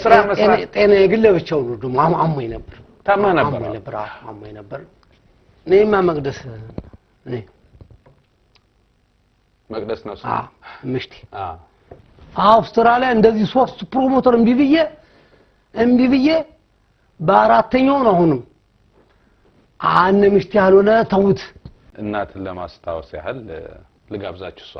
ስራ መስራት ጤና የግል ብቻው ነው ደሞ አሞኝ ነበር ታማ ነበር አሞኝ ነበር ነይማ መቅደስ ነይ መቅደስ ነው ምሽቲ አውስትራሊያ እንደዚህ 3 ፕሮሞተር እምቢ ብዬ በአራተኛው ነው አሁንም አነ ምሽቲ ያልሆነ ተውት እናትን ለማስታወስ ያህል ልጋብዛችሁ እሷ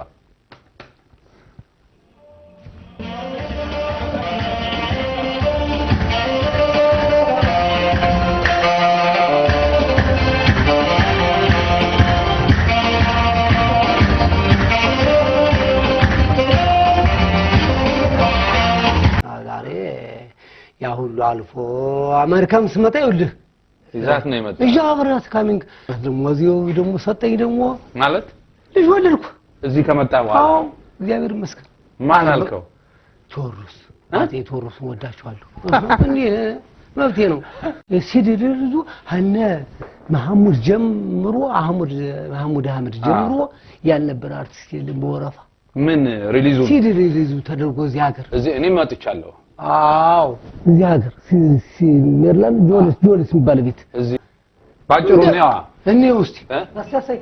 ያ ሁሉ አልፎ አሜሪካም ስመጣ ይውልህ ይዛት ነው የመጣው ይጃብራት ካሚንግ ደሞ ሰጠኝ ደሞ ማለት ልጅ ወለድኩ እዚህ ከመጣ በኋላ አዎ እግዚአብሔር ይመስገን ማን አልከው ቶሩስ አጤ ቶሩስ ወዳቸዋለሁ እንዴ መብቴ ነው ሲድርዙ አነ መሐሙድ ጀምሮ መሐሙድ አህመድ ጀምሮ ያልነበር አርቲስት የለም በወረፋ ምን ሪሊዙ ተደርጎ እዚህ ሀገር እዚህ እኔ መጥቻለሁ አው እዚህ ሀገር ሜርላንድ ጆልስ የሚባል ቤት እዚህ ባጭሩ ነው እኔ ውስጥ አስተሳይ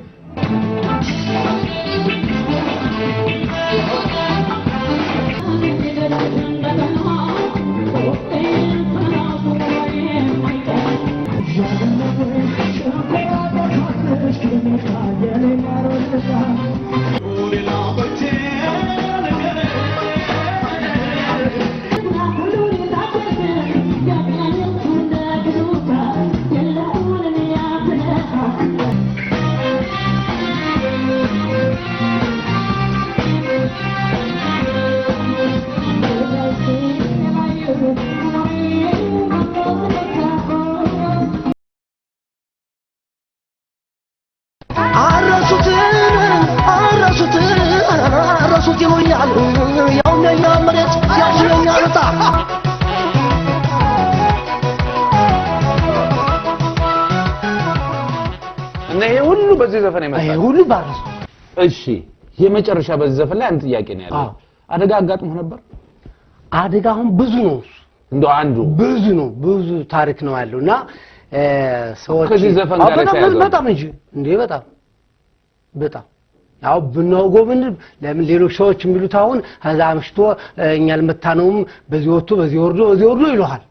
አረሱት ይሉኛል ያውነኛ መሬት ያውነኛ ልጣ እና ይሄ ሁሉ በዚህ ዘፈን ይመጣል ይሄ ሁሉ ባረሱ እሺ የመጨረሻ በዚህ ዘፈን ላይ አንተ ጥያቄ ነው ያለው አደጋ አጋጥሞ ነበር አደጋውን ብዙ ነው እንደው አንዱ ብዙ ታሪክ ነው ያለውና ሰዎች ከዚህ ዘፈን ጋር ተያይዞ በጣም እንጂ እንዴ በጣም ያው ብናውጎብን ለምን ሌሎች ሰዎች የሚሉት አሁን አዛ አምሽቶ እኛ አልመታነውም በዚህ ወጥቶ በዚህ ወርዶ ይሉሃል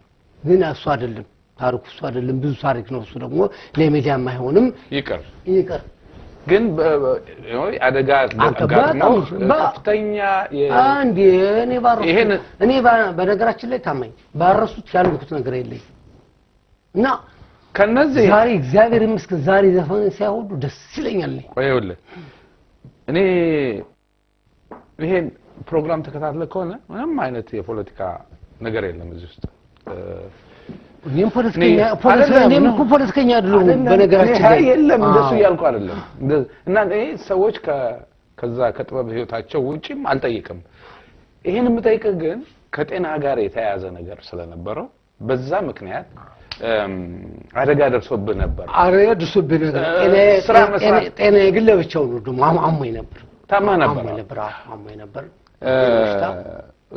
ግን እሱ አይደለም ታሪኩ እሱ አይደለም ብዙ ታሪክ ነው እሱ ደግሞ ለሚዲያም አይሆንም ይቀር ግን አደጋ አጋጥሞ ከፍተኛ አንዴ እኔ በነገራችን ላይ ታማኝ ባረሱት ያልኩት ነገር የለኝ እና ከነዚህ ዛሬ እግዚአብሔር ይመስገን ዛሬ ዘፈን ሲያወዱ ደስ ይለኛል ቆይውልህ እኔ ይሄን ፕሮግራም ተከታትለ ከሆነ ምንም አይነት የፖለቲካ ነገር የለም እዚህ ውስጥ እኔም ፖለቲከኛ አይደለም በነገራችን ላይ የለም እንደሱ ያልኩ አይደለም እና እኔ ሰዎች ከዛ ከጥበብ ህይወታቸው ውጪም አልጠይቅም ይሄን የምጠይቅ ግን ከጤና ጋር የተያያዘ ነገር ስለነበረው በዛ ምክንያት አደጋ ደርሶብህ ነበር ጤና የግል ብቻው ነው ደሞ አሞኝ ነበር ታማ ነበር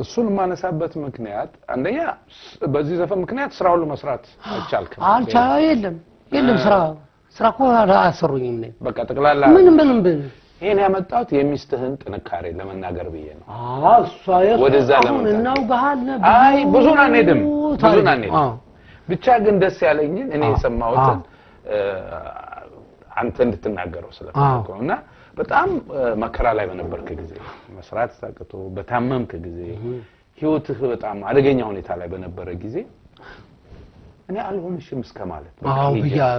እሱን ማነሳበት ምክንያት አንደኛ በዚህ ዘፈን ምክንያት ስራው ለመስራት አልቻልክም የለም ስራ እኮ አሰሩኝም ነኝ በቃ ተቀላላ ምንም ይሄን ያመጣሁት የሚስትህን ጥንካሬ ለመናገር ብዬ ነው እሷ ወደዛ ለምን ነበር አይ ብዙና አንሄድም ብቻ ግን ደስ ያለኝ እኔ የሰማሁትን አንተ እንድትናገረው ስለፈለኩና በጣም መከራ ላይ በነበርክ ጊዜ መስራት ሳቅቶ በታመምክ ጊዜ ህይወትህ በጣም አደገኛ ሁኔታ ላይ በነበረ ጊዜ እኔ አልሆንሽም እስከማለት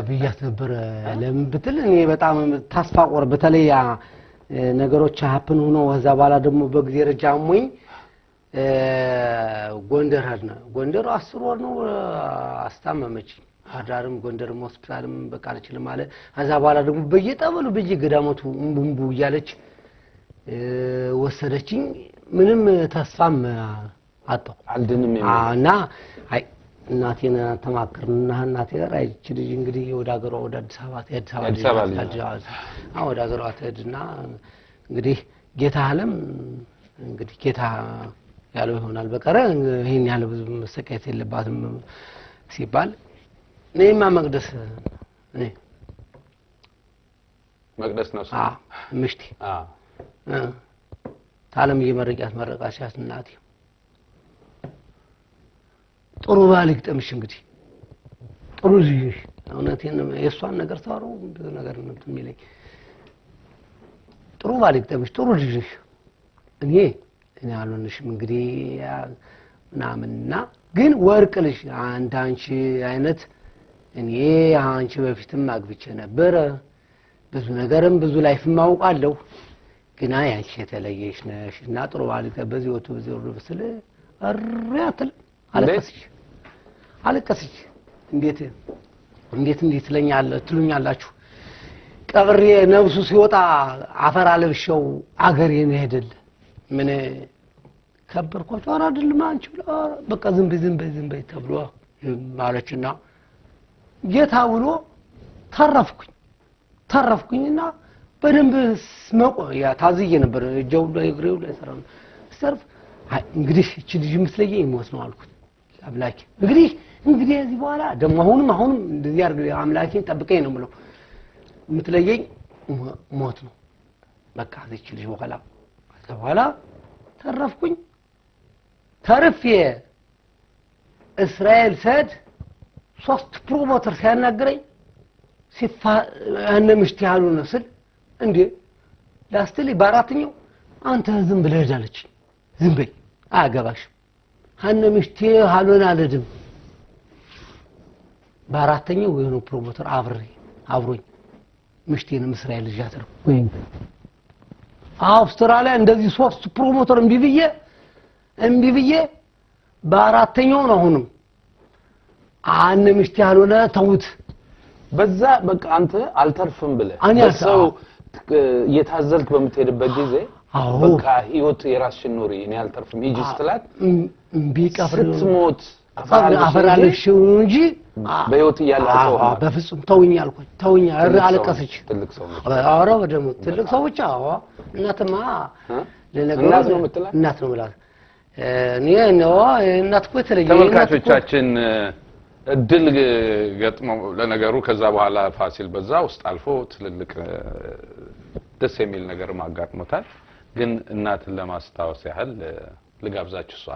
ብያት ነበር ለምን ብትል እኔ በጣም ተስፋ ቆር በተለይ ነገሮች ሀፕን ሆኖ ወዛ ባላ ደግሞ በጊዜ ረጃሞኝ ጎንደር ሄድና ጎንደር 10 ወር ነው አስታመመች አዳርም ጎንደር ሆስፒታልም በቃ አልችልም አለ አዛ ባላ ደግሞ በየጠበሉ በየገዳመቱ እንቡንቡ እያለች ወሰደችኝ ምንም ተስፋም አጣሁ አልድንም እና አይ እናቴና ተማከርና እናቴ ጋር አይቺ ልጅ እንግዲህ ወደ ሀገሯ ወደ አዲስ አበባ ወደ ሀገሯ ትሄድና እንግዲህ ጌታ ዓለም እንግዲህ ጌታ ያለው ይሆናል በቀረ ይሄን ያለ ብዙ መሰቃየት የለባትም ሲባል እኔማ መቅደስ እኔ መቅደስ ነው ምሽቴ ታለም እየመረቂያት መረቃሻት እናቴ ጥሩ ባል ይግጠምሽ እንግዲህ ጥሩ ልጅ እውነቴን የሷን ነገር ታወራው ብዙ ነገር ነው የሚለኝ ጥሩ ባል ይግጠምሽ ጥሩ ልጅ እኔ አልሆንሽም እንግዲህ ምናምንና ግን ወርቅ ልጅ አንቺ አይነት እኔ አንቺ በፊትም አግብቼ ነበር ብዙ ነገርም ብዙ ላይፍም አውቃለሁ ግን ያንቺ የተለየሽ ነሽ እና ጥሩ ባል በዚህ ወጡ በዚህ ወሩ በስለ አራተል አለቀስሽ እንዴት ትሉኛላችሁ ቀብሬ ነብሱ ሲወጣ አፈር አለብሸው አገሬን ሄደል ምን ከበርኳቸው አራድልም አንቺ በቃ ዝም በይ ተብሎ ማለችና ጌታ ብሎ ተረፍኩኝና በደንብ ያ ታዝዬ ነበር እጀው ላይ እግሬው ላይ ሰርፍ እንግዲህ እቺ ልጅ ምትለየኝ ሞት ነው አልኩት አምላኬ እንግዲህ እዚህ በኋላ ደሞ አሁንም እንደዚህ አርገ አምላኬን ጠብቀኝ ነው ምለው ምትለየኝ ሞት ነው በቃ እቺ ልጅ በኋላ ተርፌ እስራኤል ሰድ 3 ፕሮሞተር ሲያናግረኝ እነ ምሽት ያሉ ነው ስል እንዴ ላስተልይ በአራተኛው አንተ ዝም ብለህ ሄዳለች ዝም በይ አገባሽ እነ ምሽት ያሉን አለድም በአራተኛው የሆነ ፕሮሞተር አብሮኝ ምሽቴንም እስራኤል ልጅ አተርኩ ወይ አውስትራሊያ እንደዚህ 3 ፕሮሞተር እምቢ ብዬ በአራተኛው ነው አሁንም አነ ምሽት ያሉና ተውት በዛ በቃ አንተ አልተርፍም ብለህ ሰው የታዘልክ በመትሄድበት ጊዜ በቃ ህይወት የራስሽን ኑሪ እኔ አልተርፍም ሂጂ ስትላት ስትሞት አፈራለሽ እንጂ በህይወት እያለፈው በፍጹም ተውኝ አለቀሰች ትልቅ ሰው አወራ ወደሙ ትልቅ ሰው ብቻ እናትማ ለነገሩ እናት ነው ማለት እኔ ነው እናት እኮ ተለየ ተመልካቾቻችን እድል ገጥሞ ለነገሩ ከዛ በኋላ ፋሲል በዛ ውስጥ አልፎ ትልልቅ ደስ የሚል ነገር ማጋጥሞታል ግን እናትን ለማስታወስ ያህል ልጋብዛችሁ እሷ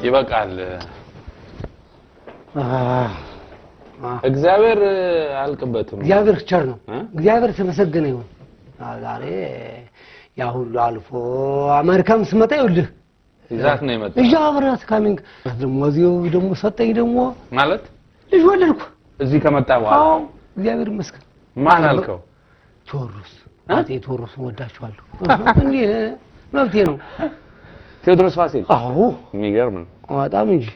ይበቃል። እግዚአብሔር አልቅበትም። እግዚአብሔር ቸር ነው። እግዚአብሔር ተመሰገነ ይሁን። ዛሬ ያ ሁሉ አልፎ አሜሪካም ስመጣ ይኸውልህ ይዛት ነው የመጣው። እያ አብራት ካሚንግ ደግሞ እዚሁ ደግሞ ሰጠኝ ደግሞ ማለት ልጅ ወለድኩ እዚህ ከመጣ በኋላ። አዎ እግዚአብሔር ይመስገን። ማን አልከው? ቴዎድሮስ አጤ ቴዎድሮስ ወዳችኋለሁ። እንዴ መብቴ ነው። ቴዎድሮስ ፋሲል። አዎ የሚገርም ነው በጣም እንጂ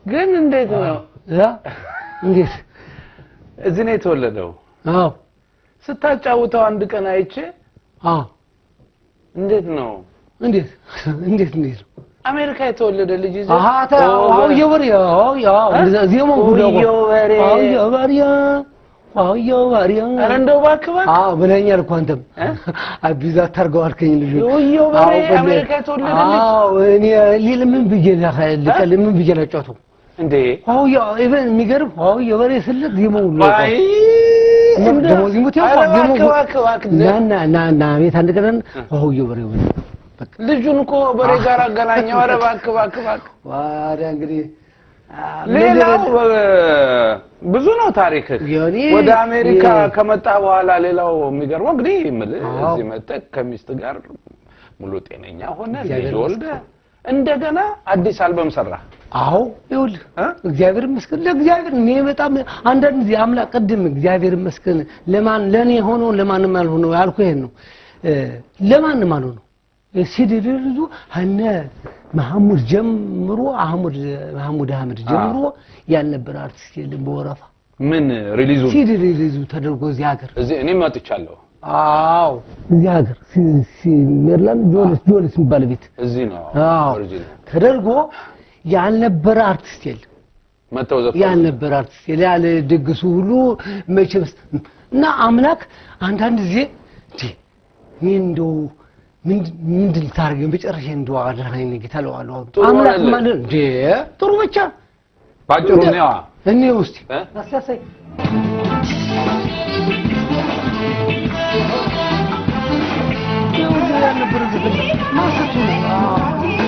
ግን እንዴት ነው እንዴት እዚህ ነው የተወለደው? አዎ ስታጫውተው አንድ ቀን አይቼ አዎ እንዴት ነው እንዴት ነው አሜሪካ የተወለደ ልጅ ይዘ አዎ የወሬ አዎ ዜማው ጉዳው አዎ የወሬ እንደው እባክህ አዎ ብለኛል እኮ አንተም አቢዛ ታርገው አልከኝ ልጅ አሜሪካ የተወለደ ልጅ አዎ እኔ ሊልምን ምን ብዬ ላጫውተው እንዴ አዎ ኢቨን የሚገርም አዎ የወሬ ስልት ዜማው ነው አይ ደግሞ ዚሙት ያው ና ቤት አንድ ቀን አዎ የወሬ ልጁን እኮ በሬ ጋር አገናኘው። ኧረ እባክህ ዋዳ እንግዲህ ሌላው ብዙ ነው ታሪክ። ወደ አሜሪካ ከመጣ በኋላ ሌላው የሚገርመው እንግዲህ እዚህ መጥተህ ከሚስት ጋር ሙሉ ጤነኛ ሆነ ልጅ ወልደህ እንደገና አዲስ አልበም ሰራ። አዎ ይኸውልህ እግዚአብሔር ይመስገን። ለእግዚአብሔር እኔ በጣም አንዳንድ ጊዜ አምላክ ቅድም እግዚአብሔር ይመስገን ለኔ ሆኖ ለማንም አልሆነው ያልኩ ይሄን ነው። ለማንም አልሆነው ሲድርዙ ሀነ መሐሙድ ጀምሮ መሐሙድ አህመድ ጀምሮ ያልነበረ አርቲስት የለም በወረፋ ምን ሪሊዙ ተደርጎ እዚህ ሀገር እዚህ እኔ መጥቻለሁ። አዎ እዚህ ሀገር ሜሪላንድ ጆልስ የሚባል ቤት እዚህ ነው ኦሪጂናል ተደርጎ ያልነበረ አርቲስት የለም። መተው ዘፈን ያልነበረ አርቲስት ያለ ድግሱ ሁሉ መቼም እና አምላክ አንዳንድ ጊዜ እንደው ምንድን ታርገን በጨረሻ እንደው አድራኝ ጌታ ለዋለው አምላክ ማለት እንዴ ጥሩ ብቻ ባጭሩ ነው እኔ ውስጥ አሳሳይ ያው ያልነበረ ዘፈን ማሰቱ ነው